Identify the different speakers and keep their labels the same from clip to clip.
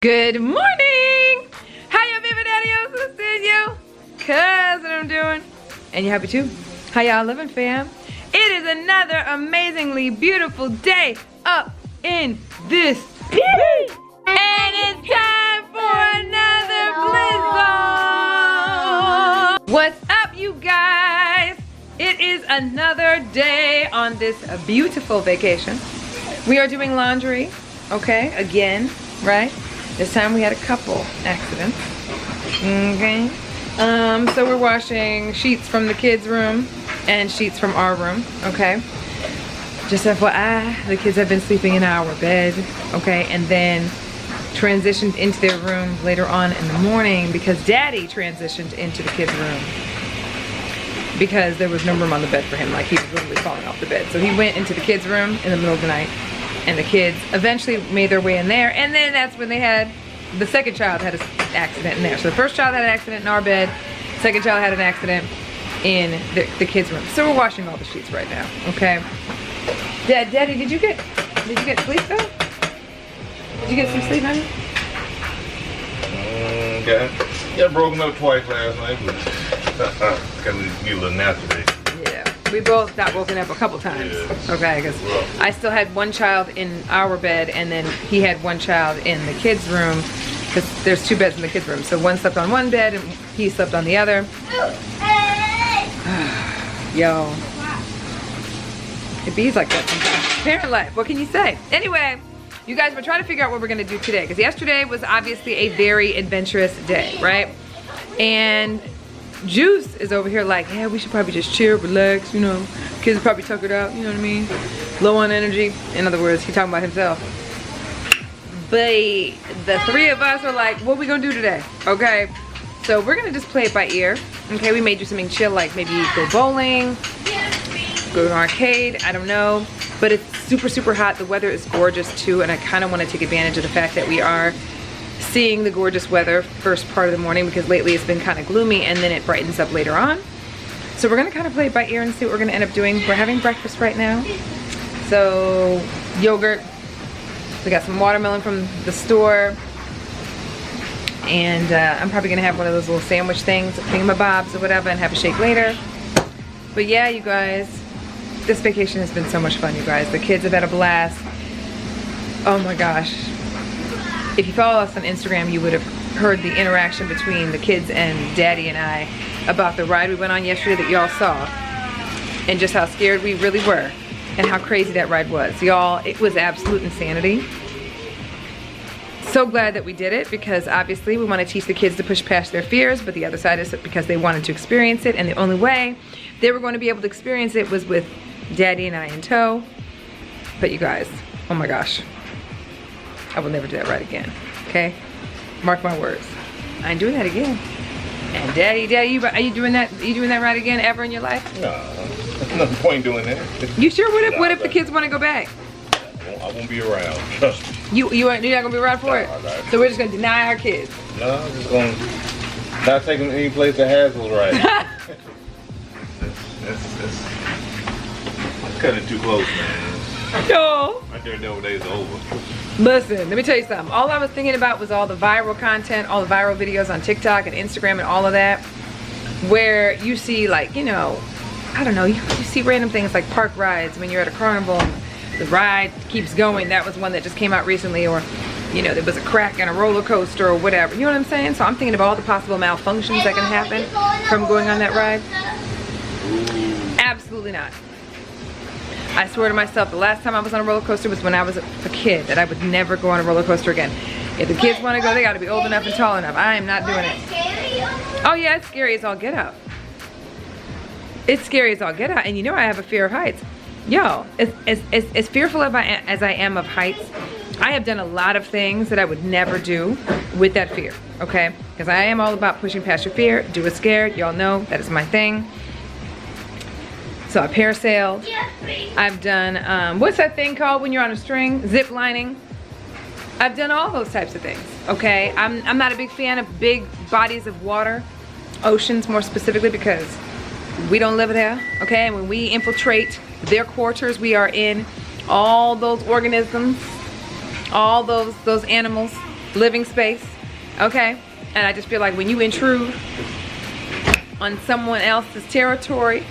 Speaker 1: Good morning! How y'all been, daddy-os? What's you? Cuz what I'm doing. And you happy too? How y'all living, fam? It is another amazingly beautiful day up in this city. And it's time for another blizzard. What's up, you guys? It is another day on this beautiful vacation. We are doing laundry, okay, again, right? This time we had a couple accidents, okay? So we're washing sheets from the kids' room and sheets from our room, okay? Just FYI, the kids have been sleeping in our bed, okay? And then transitioned into their room later on in the morning because Daddy transitioned into the kids' room because there was no room on the bed for him, like he was literally falling off the bed. So he went into the kids' room in the middle of the night, and the kids eventually made their way in there, and then that's when they had, the second child had an accident in there. So the first child had an accident in our bed, second child had an accident in the kids' room. So we're washing all the sheets right now, okay? Daddy, did you get sleep though? Did you get some sleep, honey?
Speaker 2: Okay. Yeah, broke him up twice last night, but gotta get a little nap today.
Speaker 1: Yeah, we both got woken up a couple times,
Speaker 2: yeah.
Speaker 1: Okay, because I still had one child in our bed and then he had one child in the kids' room because there's two beds in the kids' room. So one slept on one bed and he slept on the other. Yo, it bees like that sometimes. Parent life, what can you say? Anyway, you guys, we're trying to figure out what we're gonna do today because yesterday was obviously a very adventurous day, right? And Juice is over here like, yeah, we should probably just chill, relax, you know. Kids are probably tuckered out, you know what I mean? Low on energy. In other words, he's talking about himself. But the three of us are like, what are we gonna do today? Okay, so we're gonna just play it by ear. Okay, we may do something chill, like maybe go bowling, go to an arcade, I don't know. But it's super, super hot. The weather is gorgeous too, and I kind of want to take advantage of the fact that we are seeing the gorgeous weather first part of the morning because lately it's been kind of gloomy and then it brightens up later on. So we're gonna kind of play it by ear and see what we're gonna end up doing. We're having breakfast right now. So yogurt, we got some watermelon from the store, and I'm probably gonna have one of those little sandwich things, thingamabobs or whatever, and have a shake later. But yeah, you guys, this vacation has been so much fun, you guys. The kids have had a blast. Oh my gosh. If you follow us on Instagram, you would have heard the interaction between the kids and Daddy and I about the ride we went on yesterday that y'all saw, and just how scared we really were and how crazy that ride was. Y'all, it was absolute insanity. So glad that we did it because obviously we want to teach the kids to push past their fears, but the other side is because they wanted to experience it, and the only way they were going to be able to experience it was with Daddy and I in tow. But you guys, oh my gosh, I will never do that ride again, okay? Mark my words. I ain't doing that again. And Daddy, are you doing that? Are you doing that ride again ever in your life?
Speaker 2: No, there's no point doing that.
Speaker 1: You sure? What if the kids want to go back?
Speaker 2: I won't be around, trust me.
Speaker 1: You're not gonna be around for it? So we're just gonna deny our kids?
Speaker 2: No, I'm just gonna not take them any place that has those rides. It's cutting too close, man.
Speaker 1: No.
Speaker 2: My daredevil days are over.
Speaker 1: Listen, let me tell you something. All I was thinking about was all the viral content, all the viral videos on TikTok and Instagram and all of that, where you see, like, you know, I don't know, you see random things like park rides when you're at a carnival and the ride keeps going. That was one that just came out recently, or, you know, there was a crack in a roller coaster or whatever. You know what I'm saying? So I'm thinking of all the possible malfunctions that can happen from going on that ride. Absolutely not. I swear to myself, the last time I was on a roller coaster was when I was a kid, that I would never go on a roller coaster again. If the kids want to go, they got to be old enough and tall enough. I am not doing it. Oh yeah, it's scary as all get out. It's scary as all get out. And you know I have a fear of heights. Yo, as fearful as I am of heights, I have done a lot of things that I would never do with that fear, okay? Because I am all about pushing past your fear. Do it scared. Y'all know that is my thing. So I parasailed. I've done, what's that thing called when you're on a string? Zip lining. I've done all those types of things, okay? I'm not a big fan of big bodies of water, oceans more specifically, because we don't live there, okay? And when we infiltrate their quarters, we are in all those organisms, all those animals living space, okay? And I just feel like when you intrude on someone else's territory,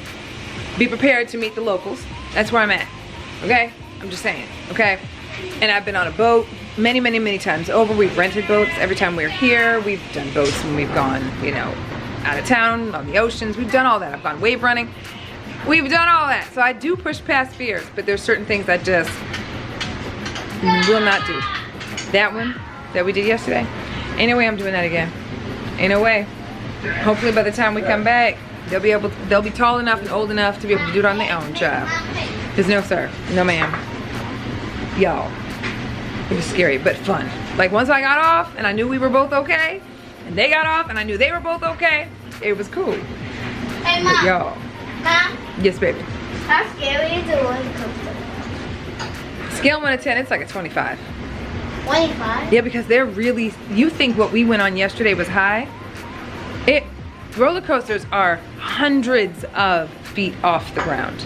Speaker 1: be prepared to meet the locals. That's where I'm at, okay? I'm just saying, okay? And I've been on a boat many, many, many times over. We've rented boats every time we're here. We've done boats when we've gone, you know, out of town, on the oceans. We've done all that. I've gone wave running. We've done all that. So I do push past fears, but there's certain things I just will not do. That one that we did yesterday, ain't no way I'm doing that again. Ain't no way. Hopefully by the time we come back, they'll be tall enough and old enough to be able to do it on their own, child. Because no sir, no ma'am. Y'all, it was scary but fun. Like once I got off and I knew we were both okay, and they got off and I knew they were both okay, it was cool.
Speaker 3: Hey Mom.
Speaker 1: Y'all.
Speaker 3: Mom.
Speaker 1: Yes, baby.
Speaker 3: How scary is the roller coaster?
Speaker 1: Scale 1 to 10, it's like a 25.
Speaker 3: 25?
Speaker 1: Yeah, because they're really, you think what we went on yesterday was high? Roller coasters are hundreds of feet off the ground.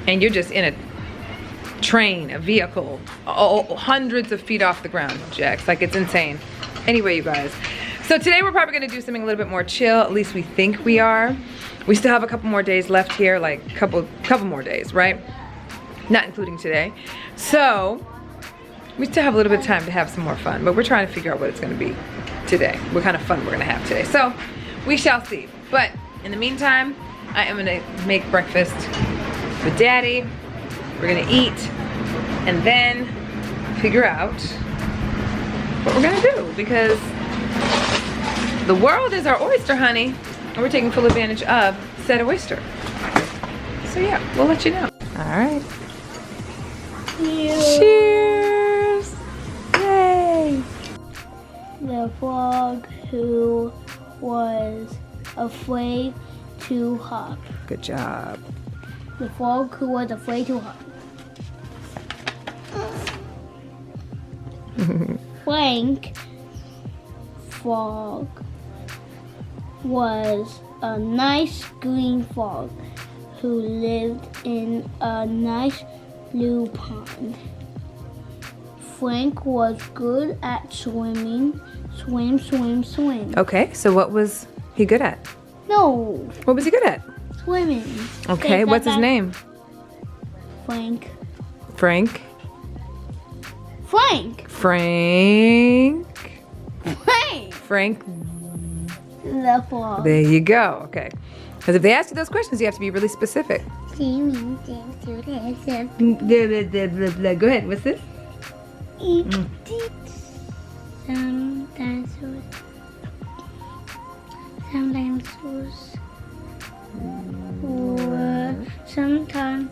Speaker 1: And you're just in a train, a vehicle, hundreds of feet off the ground, Jax. Like, it's insane. Anyway, you guys. So today we're probably gonna do something a little bit more chill. At least we think we are. We still have a couple more days left here, like couple more days, right? Not including today. So we still have a little bit of time to have some more fun, but we're trying to figure out what it's gonna be today. What kind of fun we're gonna have today. So we shall see. But in the meantime, I am gonna make breakfast with Daddy. We're gonna eat and then figure out what we're gonna do, because the world is our oyster, honey, and we're taking full advantage of said oyster. So yeah, we'll let you know. All right. Cheers! Yay!
Speaker 3: The frog who was afraid to hop.
Speaker 1: Good job.
Speaker 3: The frog who was afraid to hop. Frank Frog was a nice green frog who lived in a nice blue pond. Frank was good at swimming. Swim, swim, swim.
Speaker 1: Okay, so what was he good at?
Speaker 3: No,
Speaker 1: What was he good at?
Speaker 3: swimming.
Speaker 1: Okay, what's his name?
Speaker 3: Frank.
Speaker 1: Frank?
Speaker 3: Frank.
Speaker 1: Frank?
Speaker 3: Frank.
Speaker 1: Frank?
Speaker 3: The frog.
Speaker 1: There you go, okay. Because if they ask you those questions, you have to be really specific. Go ahead, what's this?
Speaker 3: Some dinosaurs were sometimes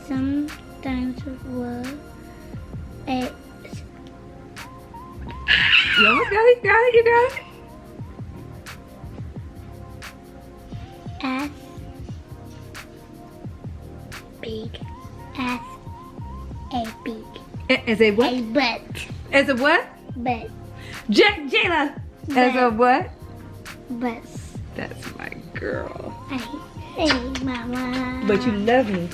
Speaker 3: some dinosaurs were a
Speaker 1: You almost got it, you got it.
Speaker 3: as big as a big
Speaker 1: As a what?
Speaker 3: a butt.
Speaker 1: As a what?
Speaker 3: Butt.
Speaker 1: Jayla! As a what?
Speaker 3: Butts.
Speaker 1: That's my girl.
Speaker 3: Hey, mama.
Speaker 1: But you love me.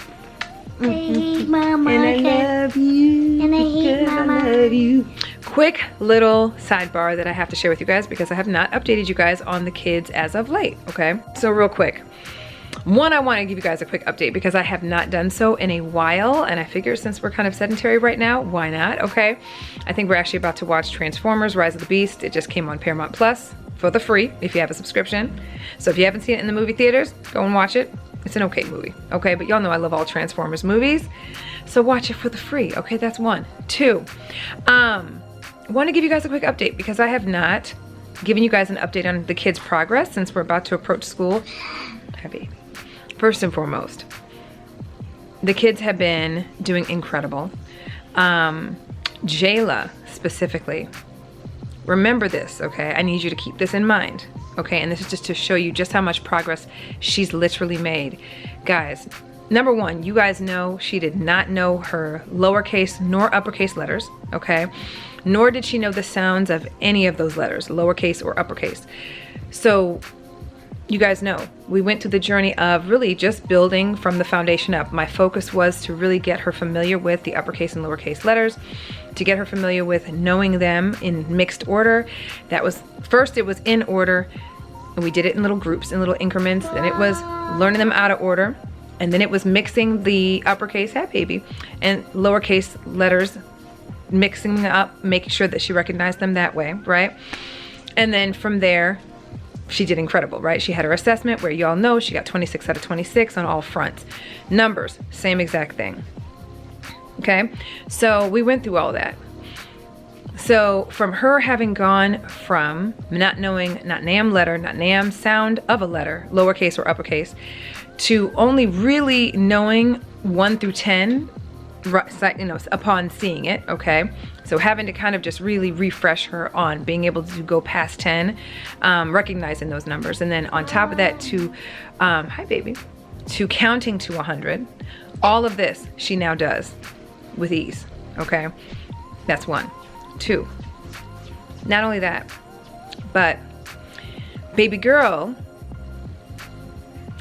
Speaker 3: Hey, mama.
Speaker 1: And I love you.
Speaker 3: And I hate
Speaker 1: because
Speaker 3: mama.
Speaker 1: I love you. Quick little sidebar that I have to share with you guys, because I have not updated you guys on the kids as of late, okay? So real quick. One, I want to give you guys a quick update because I have not done so in a while, and I figure since we're kind of sedentary right now, why not, okay? I think we're actually about to watch Transformers: Rise of the Beast. It just came on Paramount Plus for the free if you have a subscription. So if you haven't seen it in the movie theaters, go and watch it. It's an okay movie, okay? But y'all know I love all Transformers movies, so watch it for the free, okay? That's one. Two, I want to give you guys a quick update because I have not given you guys an update on the kids' progress since we're about to approach school. Heavy. First and foremost, the kids have been doing incredible. Jayla specifically, remember this, okay? I need you to keep this in mind, okay? And this is just to show you just how much progress she's literally made. Guys, number one, you guys know she did not know her lowercase nor uppercase letters, okay? Nor did she know the sounds of any of those letters, lowercase or uppercase. So you guys know, we went through the journey of really just building from the foundation up. My focus was to really get her familiar with the uppercase and lowercase letters, to get her familiar with knowing them in mixed order. That was, first it was in order, and we did it in little groups, in little increments. Then it was learning them out of order. And then it was mixing the uppercase, hey baby, and lowercase letters, mixing them up, making sure that she recognized them that way, right? And then from there, she did incredible, right? She had her assessment where you all know she got 26 out of 26 on all fronts. Numbers, same exact thing. Okay, so we went through all that. So from her having gone from not knowing, not NAM letter, not NAM sound of a letter, lowercase or uppercase, to only really knowing 1 through 10, you know, upon seeing it, okay? So having to kind of just really refresh her on being able to go past 10, recognizing those numbers. And then on top of that to, hi baby, to counting to 100. All of this she now does with ease, okay? That's 1. 2, not only that, but baby girl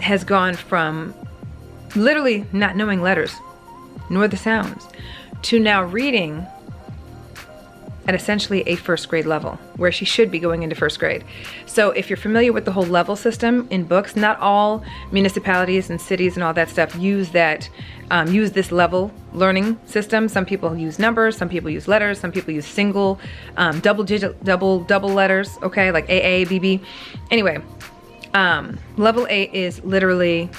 Speaker 1: has gone from literally not knowing letters nor the sounds to now reading at essentially a first grade level, where she should be going into first grade. So if you're familiar with the whole level system in books, not all municipalities and cities and all that stuff use that, use this level learning system. Some people use numbers, some people use letters, some people use single, double letters, okay, like AA, BB. Anyway, level 8 is literally,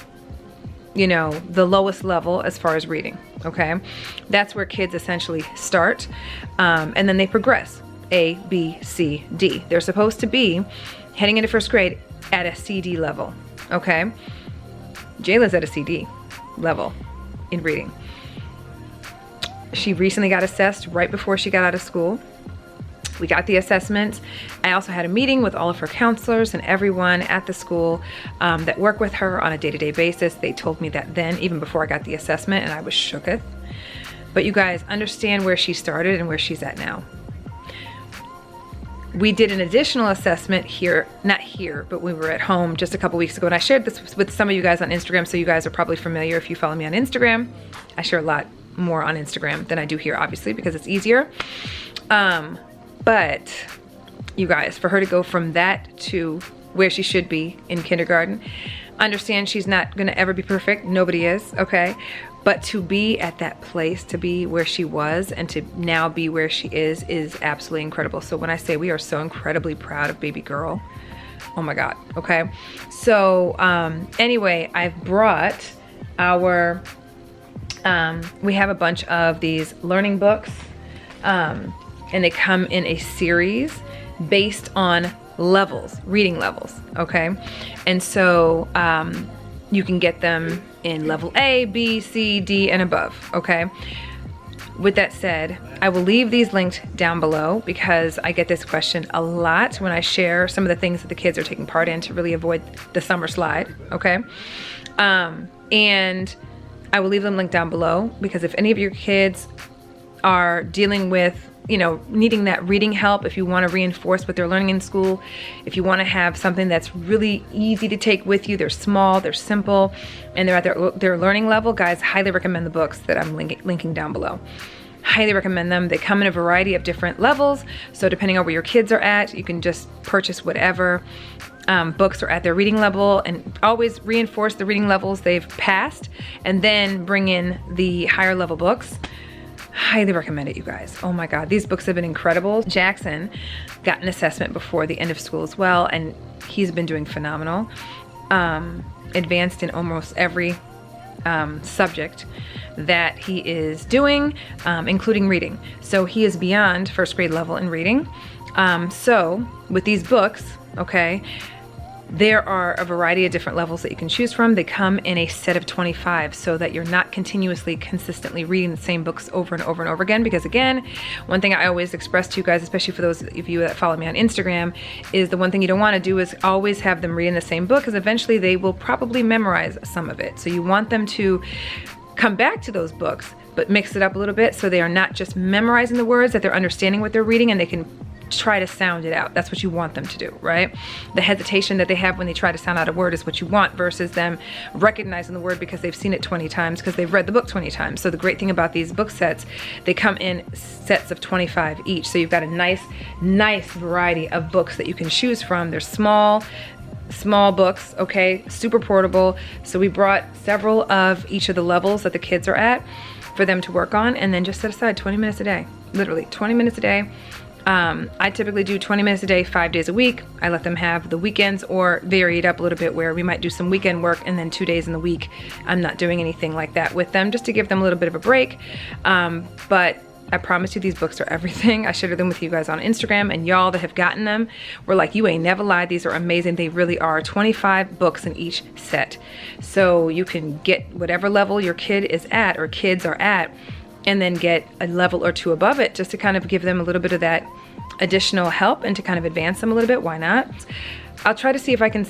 Speaker 1: you know, the lowest level as far as reading, okay? That's where kids essentially start, and then they progress, A, B, C, D. They're supposed to be heading into first grade at a CD level, okay? Jayla's at a CD level in reading. She recently got assessed right before she got out of school. We got the assessment. I also had a meeting with all of her counselors and everyone at the school that work with her on a day-to-day basis. They told me that then, even before I got the assessment, and I was shooketh. But you guys understand where she started and where she's at now. We did an additional assessment here, not here, but we were at home just a couple weeks ago, and I shared this with some of you guys on Instagram, so you guys are probably familiar if you follow me on Instagram. I share a lot more on Instagram than I do here, obviously, because it's easier. But you guys, for her to go from that to where she should be in kindergarten, understand she's not gonna ever be perfect, nobody is, okay? But to be at that place, to be where she was and to now be where she is absolutely incredible. So when I say we are so incredibly proud of baby girl, oh my God, okay? So anyway, I've brought our, we have a bunch of these learning books, and they come in a series based on levels, reading levels, okay? And so you can get them in level A, B, C, D, and above, okay? With that said, I will leave these linked down below because I get this question a lot when I share some of the things that the kids are taking part in to really avoid the summer slide, okay? And I will leave them linked down below because if any of your kids are dealing with, you know, needing that reading help, if you want to reinforce what they're learning in school, if you want to have something that's really easy to take with you, they're small, they're simple, and they're at their learning level, guys, highly recommend the books that I'm linking down below. Highly recommend them. They come in a variety of different levels, so depending on where your kids are at, you can just purchase whatever books are at their reading level, and always reinforce the reading levels they've passed, and then bring in the higher level books. Highly recommend it, you guys. Oh my God, these books have been incredible. Jackson got an assessment before the end of school as well, and he's been doing phenomenal. Advanced in almost every subject that he is doing, including reading. So he is beyond first grade level in reading. So with these books, okay, there are a variety of different levels that you can choose from. They come in a set of 25 so that you're not consistently reading the same books over and over and over again. Because again, one thing I always express to you guys, especially for those of you that follow me on Instagram, is the one thing you don't want to do is always have them reading the same book, because eventually they will probably memorize some of it. So you want them to come back to those books, but mix it up a little bit so they are not just memorizing the words, that they're understanding what they're reading, and they can try to sound it out. That's what you want them to do, right? The hesitation that they have when they try to sound out a word is what you want, versus them recognizing the word because they've seen it 20 times, because they've read the book 20 times. So the great thing about these book sets, they come in sets of 25 each. So you've got a nice variety of books that you can choose from. They're small books, okay, super portable. So we brought several of each of the levels that the kids are at for them to work on, and then just set aside 20 minutes a day, literally 20 minutes a day. I typically do 20 minutes a day, 5 days a week. I let them have the weekends, or vary it up a little bit where we might do some weekend work and then 2 days in the week I'm not doing anything like that with them, just to give them a little bit of a break. But I promise you, these books are everything. I shared them with you guys on Instagram, and y'all that have gotten them were like, you ain't never lied. These are amazing. They really are. 25 books in each set. So you can get whatever level your kid is at, or kids are at, and then get a level or two above it, just to kind of give them a little bit of that additional help and to kind of advance them a little bit. Why not? I'll try to see if I can,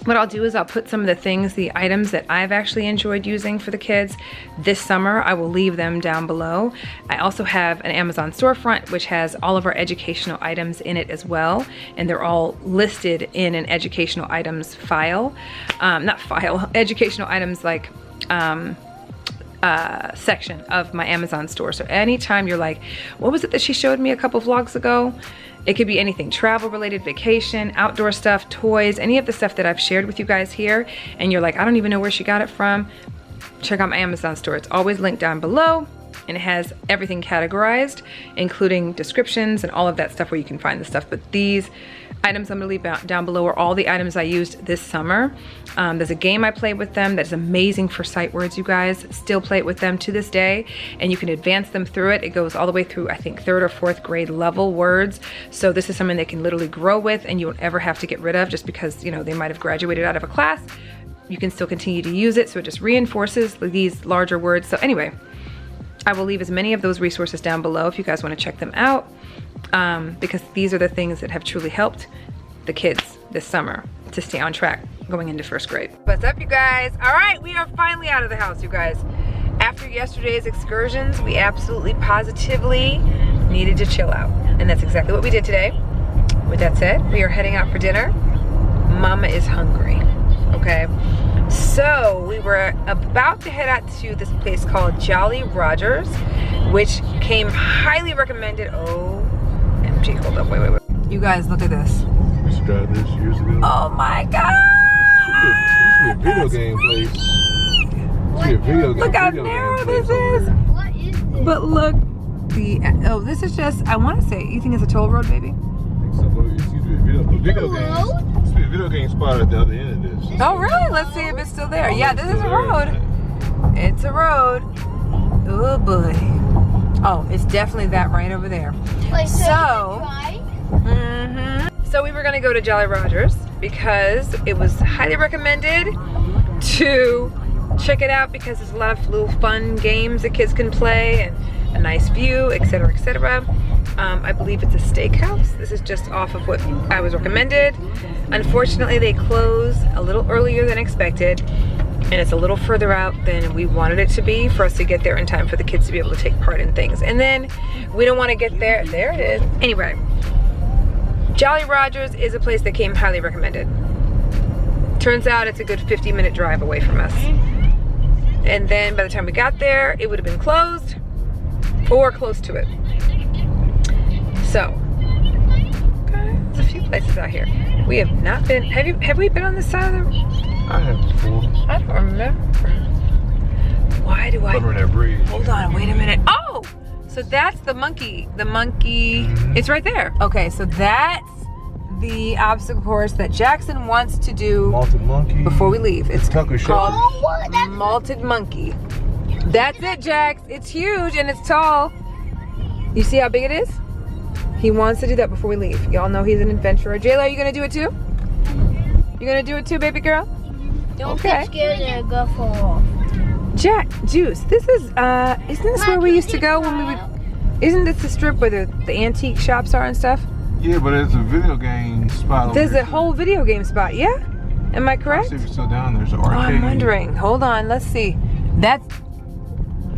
Speaker 1: what I'll do is I'll put some of the things, the items that I've actually enjoyed using for the kids this summer. I will leave them down below. I also have an Amazon storefront which has all of our educational items in it as well, and they're all listed in an educational items file. Not file, educational items like section of my Amazon store. So anytime you're like, what was it that she showed me a couple vlogs ago? It could be anything, travel related, vacation, outdoor stuff, toys, any of the stuff that I've shared with you guys here, and you're like, I don't even know where she got it from. Check out my Amazon store. It's always linked down below, and it has everything categorized, including descriptions and all of that stuff where you can find the stuff. But these items I'm gonna leave down below are all the items I used this summer. There's a game I played with them that's amazing for sight words, you guys. Still play it with them to this day, and you can advance them through it. It goes all the way through, I think, 3rd or 4th grade level words. So this is something they can literally grow with, and you won't ever have to get rid of just because, you know, they might have graduated out of a class. You can still continue to use it, so it just reinforces these larger words. So anyway, I will leave as many of those resources down below if you guys want to check them out, because these are the things that have truly helped the kids this summer to stay on track going into 1st grade. What's up, you guys? All right, we are finally out of the house, you guys. After yesterday's excursions, we absolutely positively needed to chill out, and that's exactly what we did today. With that said, we are heading out for dinner. Mama is hungry, okay? So we were about to head out to this place called Jolly Rogers, which came highly recommended. OMG, hold up, wait. You guys, look at this.
Speaker 2: We started this years ago.
Speaker 1: Oh my God!
Speaker 2: This is a video game place. This is a video game.
Speaker 1: Look how narrow this is.
Speaker 3: What is this?
Speaker 1: But look, this is just, I want to say, you think it's a toll road, baby?
Speaker 2: It's a video game spot at the other end of this.
Speaker 1: Oh really? Let's see if it's still there. Yeah, this is a road. It's a road. Oh boy. Oh, it's definitely that right over there.
Speaker 3: Wait,
Speaker 1: So we were gonna go to Jolly Rogers because it was highly recommended to check it out, because there's a lot of little fun games that kids can play and a nice view, etc., etc. I believe it's a steakhouse. This is just off of what I was recommended. Unfortunately, they close a little earlier than expected, and it's a little further out than we wanted it to be for us to get there in time for the kids to be able to take part in things. And then we don't want to get there. There it is. Anyway, Jolly Rogers is a place that came highly recommended. Turns out it's a good 50-minute drive away from us. And then by the time we got there, it would have been closed or close to it. So, there's a few places out here. We have not been, have we been on this side of the?
Speaker 2: I have before.
Speaker 1: I don't remember. Why do I?
Speaker 2: Over that bridge.
Speaker 1: Hold on, wait a minute. Oh, so that's the monkey. It's right there. Okay, so that's the obstacle course that Jackson wants to do
Speaker 2: Malted Monkey.
Speaker 1: before we leave. It's
Speaker 2: Tucker
Speaker 1: called
Speaker 2: Shelter.
Speaker 1: Malted Monkey. That's it, Jax. It's huge and it's tall. You see how big it is? He wants to do that before we leave. Y'all know he's an adventurer. Jayla, are you gonna do it too? You gonna do it too, baby girl?
Speaker 3: Don't get scared and go for.
Speaker 1: Jack, Juice, this is, isn't this where we used to go when we would, isn't this the strip where the antique shops are and stuff?
Speaker 2: Yeah, but it's a video game spot.
Speaker 1: There's a whole video game spot, yeah? Am I correct?
Speaker 2: See if it's still down there. There's an
Speaker 1: Oh,
Speaker 2: arcade.
Speaker 1: I'm wondering. Hold on, let's see. That's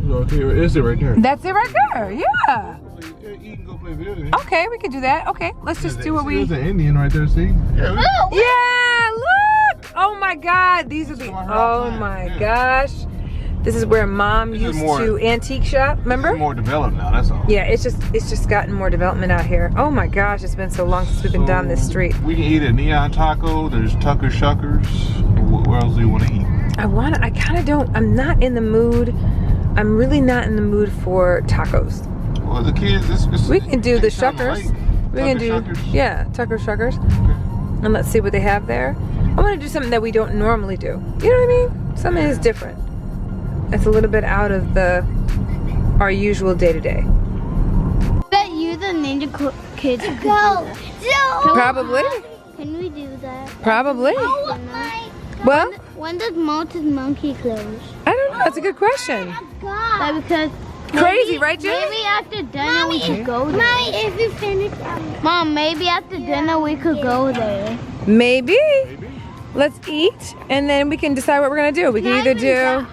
Speaker 2: Okay, is it right there?
Speaker 1: it right there, yeah.
Speaker 2: You can go play video games.
Speaker 1: Okay, we can do that. Okay, let's just do what we.
Speaker 2: There's an Indian right there, see? Yeah,
Speaker 1: Yeah, look! Oh my God, these are the. Oh my gosh, this is where Mom used to antique shop. Remember?
Speaker 2: It's more developed now. That's all.
Speaker 1: Yeah, it's just gotten more development out here. Oh my gosh, it's been so long since we've been down this street.
Speaker 2: We can eat at Neon Taco. There's Tucker Shuckers. Where else do you want to eat?
Speaker 1: I kind of don't. I'm not in the mood. I'm really not in the mood for tacos.
Speaker 2: Well, the kids.
Speaker 1: We can do the Shuckers. We can do yeah, Tucker Shuckers. Okay. And let's see what they have there. I want to do something that we don't normally do. You know what I mean? Something is different. It's a little bit out of our usual day to day.
Speaker 3: Bet you the Ninja Kids go.
Speaker 1: Probably.
Speaker 3: Can we do that?
Speaker 1: Probably.
Speaker 3: Oh,
Speaker 1: Well,
Speaker 3: when does Malted Monkey close?
Speaker 1: I don't know. That's a good question.
Speaker 3: Like, because
Speaker 1: Crazy, right, Jay?
Speaker 3: maybe after dinner we could go there. Mommy, if you finish, Mom, maybe after dinner we could go there.
Speaker 1: Maybe. Let's eat, and then we can decide what we're gonna do. We can either do.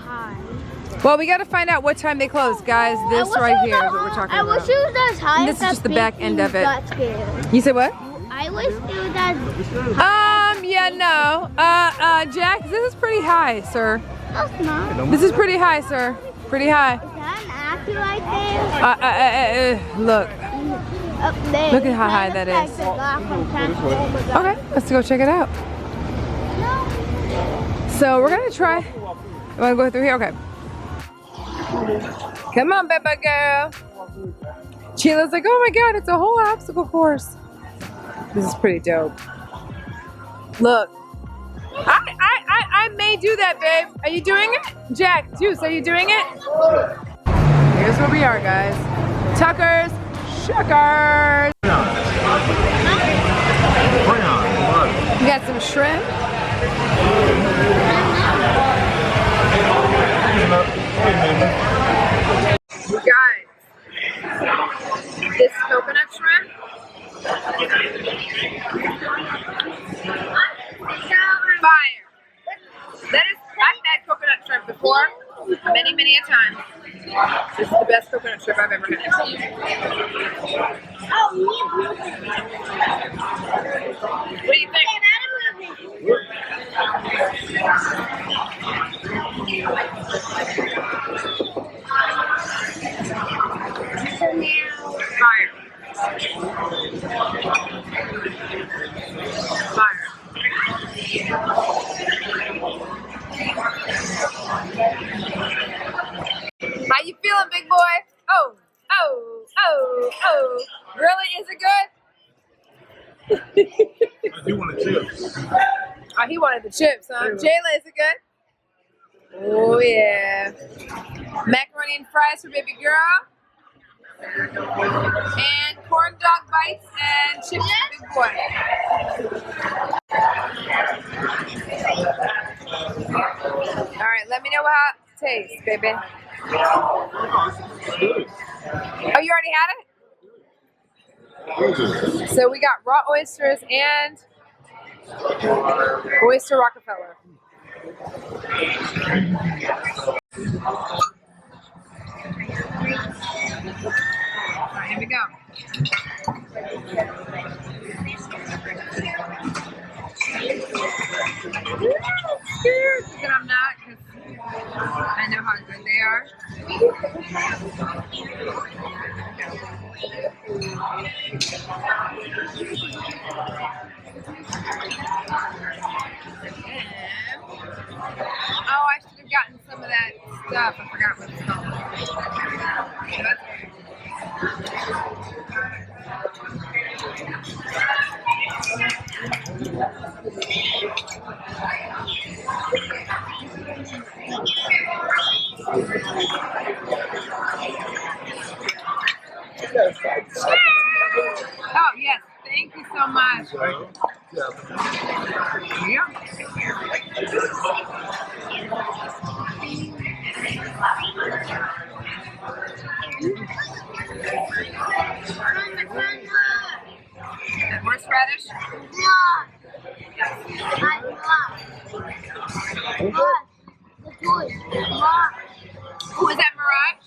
Speaker 1: Well, we gotta find out what time they close, guys. This right here is what we're talking
Speaker 3: I
Speaker 1: about.
Speaker 3: wish it was as high.
Speaker 1: And this is just the back end of it.
Speaker 3: Got scared.
Speaker 1: You said what?
Speaker 3: I wish it was as.
Speaker 1: Yeah, no. Jack, this is pretty high, sir.
Speaker 3: No, it's not.
Speaker 1: This is pretty high, sir. Pretty high.
Speaker 3: Is that an actor right there?
Speaker 1: Look.
Speaker 3: Up there.
Speaker 1: Look at how high that is. Okay, let's go check it out. So we're gonna try. You wanna go through here? Okay. Come on, baby girl. Sheila's like, oh my God, it's a whole obstacle course. This is pretty dope. Look. I may do that, babe. Are you doing it? Jack, Juice, are you doing it? Here's where we are, guys. Tucker's Shuckers. We got some shrimp. Guys, this coconut shrimp. Fire. That is, I've had coconut shrimp before, many a time. This is the best coconut shrimp I've ever had. What do you think? Fire. Fire. How you feeling, big boy? Oh. Really? Is it good?
Speaker 2: He wanted chips.
Speaker 1: Oh, he wanted the chips, huh? Jayla, is it good? Oh, yeah. Macaroni and fries for baby girl. And corn dog bites and chips for big boy. All right, let me know how it tastes, baby. Oh, you already had it? So we got raw oysters and oyster Rockefeller. Alright, here we go. Scared that I'm not, because I know how good they are. Oh, I should have gotten some of that stuff. I forgot what it's called. Oh, yes. Thank you so much. Yeah. And horseradish? Oh, is that Mirage?